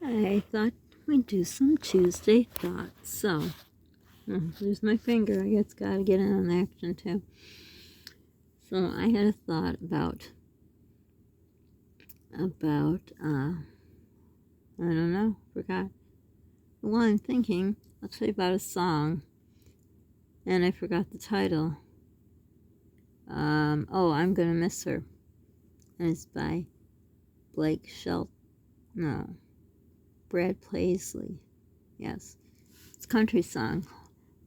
I thought we'd do some Tuesday thoughts. So, there's my finger. I guess gotta get in on the action too. So I had a thought about I don't know, forgot. Well, I'm thinking, I'll tell you about a song, and I forgot the title. I'm Gonna Miss Her. And it's by Brad Paisley. Yes. It's a country song.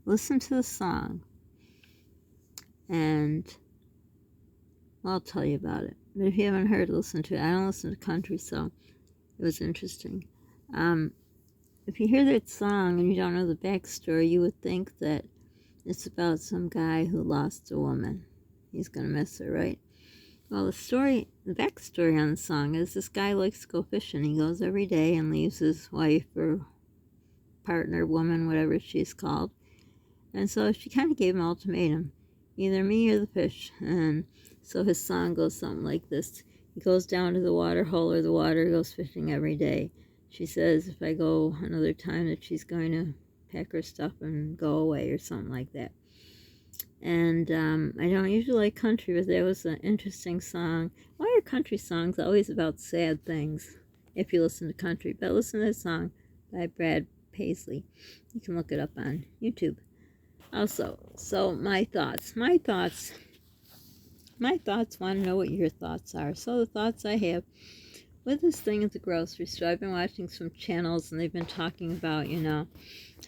Listen to the song, and I'll tell you about it. But if you haven't heard, listen to it. I don't listen to country, so it was interesting. If you hear that song and you don't know the backstory, you would think that it's about some guy who lost a woman. He's going to miss her, right? Well, the backstory on the song is this guy likes to go fishing. He goes every day and leaves his wife or partner, woman, whatever she's called. And so she kind of gave him an ultimatum, either me or the fish. And so his song goes something like this. He goes down to the water hole or the water, goes fishing every day. She says if I go another time that she's going to pack her stuff and go away or something like that. And I don't usually like country, but that was an interesting song. Why are country songs always about sad things if you listen to country? But listen to this song by Brad Paisley. You can look it up on YouTube. Also, so my thoughts want to know what your thoughts are. So the thoughts I have with this thing at the grocery store, I've been watching some channels and they've been talking about,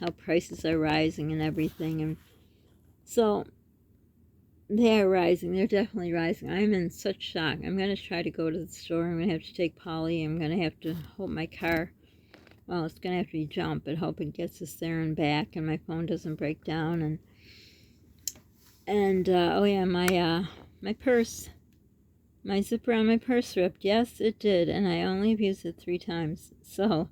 how prices are rising and everything. And so they are rising. They're definitely rising. I'm in such shock. I'm going to try to go to the store. I'm going to have to take Polly. I'm going to have to hold my car. Well, it's going to have to be jump, but hope it gets us there and back and my phone doesn't break down. My purse. My zipper on my purse ripped. Yes, it did, and I only have used it 3 times. So,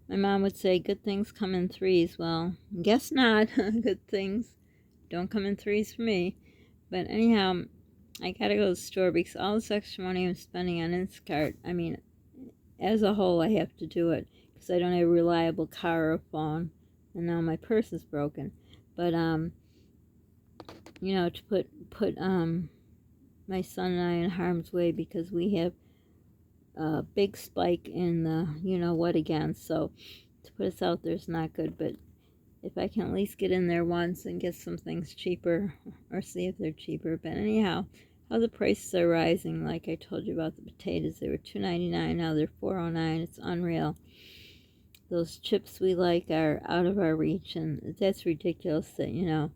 my mom would say, good things come in threes. Well, guess not. Good things don't come in threes for me. But anyhow, I gotta go to the store because all this extra money I'm spending on Instacart, as a whole, I have to do it because I don't have a reliable car or phone, and now my purse is broken. But, to put my son and I in harm's way because we have a big spike in the what again. So to put us out there is not good, but if I can at least get in there once and get some things cheaper or see if they're cheaper. But anyhow, how the prices are rising, like I told you about the potatoes, they were $2.99, now they're $4.09. It's unreal. Those chips we like are out of our reach, and that's ridiculous that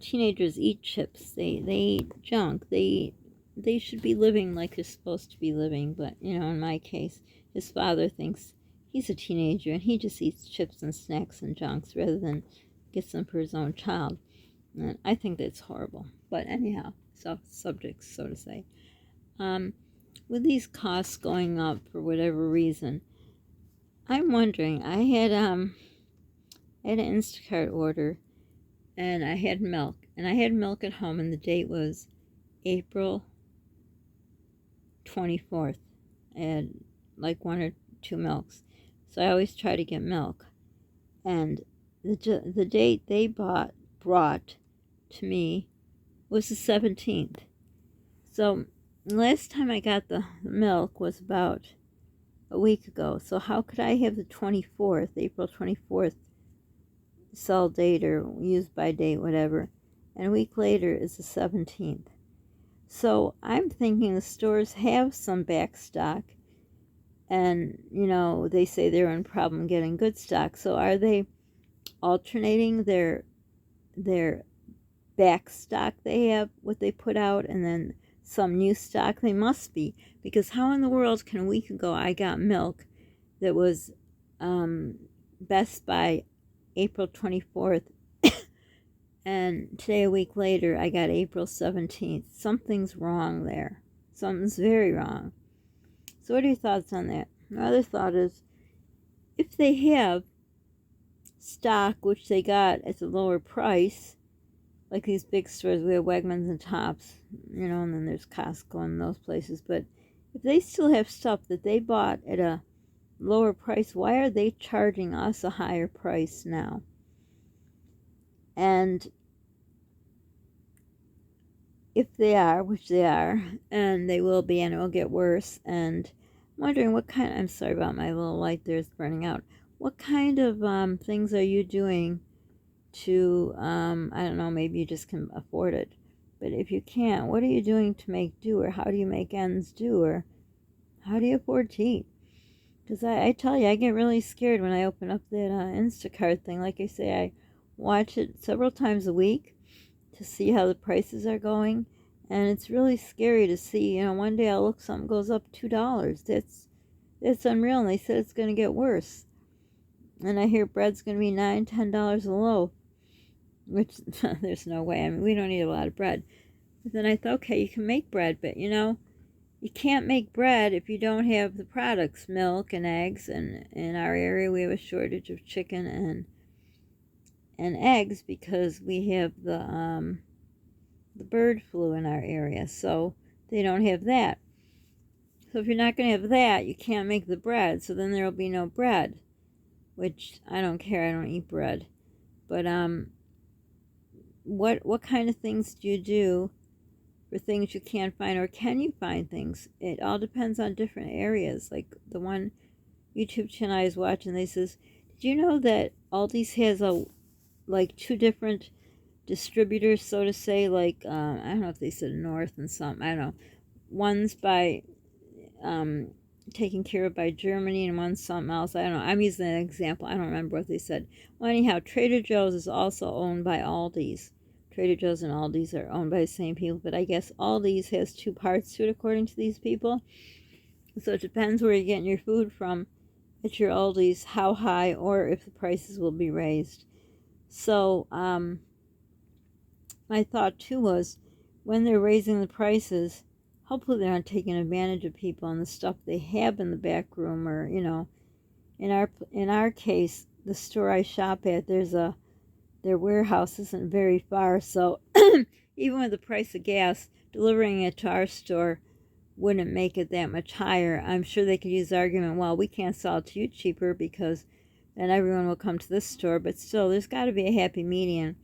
teenagers eat chips. They eat junk. They should be living like they're supposed to be living. But, in my case, his father thinks he's a teenager and he just eats chips and snacks and junks rather than gets them for his own child. And I think that's horrible. But anyhow, subjects, so to say. With these costs going up for whatever reason, I'm wondering, I had an Instacart order, and I had milk. And I had milk at home, and the date was April 24th. I had like 1 or 2 milks. So I always try to get milk. And the date they brought to me was the 17th. So last time I got the milk was about a week ago. So how could I have the 24th, April 24th, sell date or use by date, whatever, and a week later is the 17th. So I'm thinking the stores have some back stock, and they say they're in problem getting good stock. So are they alternating their back stock they have, what they put out, and then some new stock? They must be, because how in the world can a week ago I got milk that was best by April 24th, and today a week later I got April 17th. Something's wrong there. Something's very wrong. So what are your thoughts on that? My other thought is, if they have stock which they got at a lower price, like these big stores, we have Wegmans and Tops, and then there's Costco and those places, but if they still have stuff that they bought at a lower price, why are they charging us a higher price now? And if they are, which they are, and they will be, and it will get worse, and I'm wondering what kind, I'm sorry about my little light there's burning out. What kind of things are you doing to, I don't know, maybe you just can afford it. But if you can't, what are you doing to make do, or how do you make ends do, or how do you afford to eat? Because I tell you, I get really scared when I open up that Instacart thing. Like I say, I watch it several times a week to see how the prices are going. And it's really scary to see, one day I'll look, something goes up $2. That's unreal. And they said it's going to get worse. And I hear bread's going to be $9, $10 a loaf, which there's no way. I mean, we don't eat a lot of bread. But then I thought, okay, you can make bread, but you can't make bread if you don't have the products, milk and eggs. And in our area, we have a shortage of chicken and eggs because we have the bird flu in our area, so they don't have that. So if you're not going to have that, you can't make the bread, so then there will be no bread, which I don't care. I don't eat bread. But what kind of things do you do for things you can't find, or can you find things? It all depends on different areas. Like the one YouTube channel I was watching, they says, did you know that Aldi's has like two different distributors, so to say, like I don't know if they said North and some, I don't know. One's by taken care of by Germany and one's something else. I don't know. I'm using an example. I don't remember what they said. Well, anyhow, Trader Joe's is also owned by Aldi's. Trader Joe's and Aldi's are owned by the same people, but I guess Aldi's has two parts to it according to these people. So it depends where you're getting your food from at your Aldi's, how high, or if the prices will be raised. So my thought too was, when they're raising the prices, hopefully they're not taking advantage of people and the stuff they have in the back room, or in our case, the store I shop at, their warehouse isn't very far, so even with the price of gas, delivering it to our store wouldn't make it that much higher. I'm sure they could use the argument, well, we can't sell it to you cheaper because then everyone will come to this store, but still, there's got to be a happy median.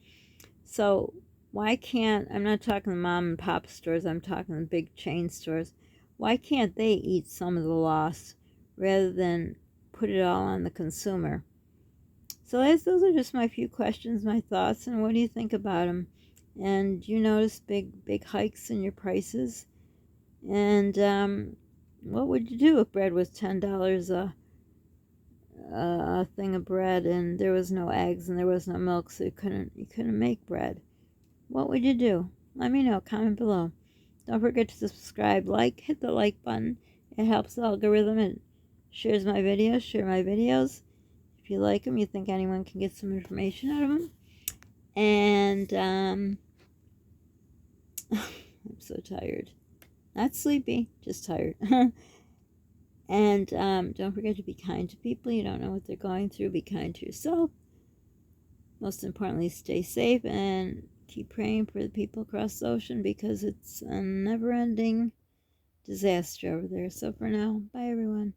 So why can't, I'm not talking the mom and pop stores, I'm talking the big chain stores, why can't they eat some of the loss rather than put it all on the consumer? So those are just my few questions, my thoughts, and what do you think about them? And you notice big hikes in your prices? And what would you do if bread was $10 a thing of bread, and there was no eggs and there was no milk, so you couldn't make bread? What would you do? Let me know. Comment below. Don't forget to subscribe, hit the like button. It helps the algorithm. It shares my videos. Share my videos. If you like them, you think anyone can get some information out of them. And I'm so tired. Not sleepy, just tired. And don't forget to be kind to people. You don't know what they're going through. Be kind to yourself. Most importantly, stay safe and keep praying for the people across the ocean, because it's a never-ending disaster over there. So for now, bye everyone.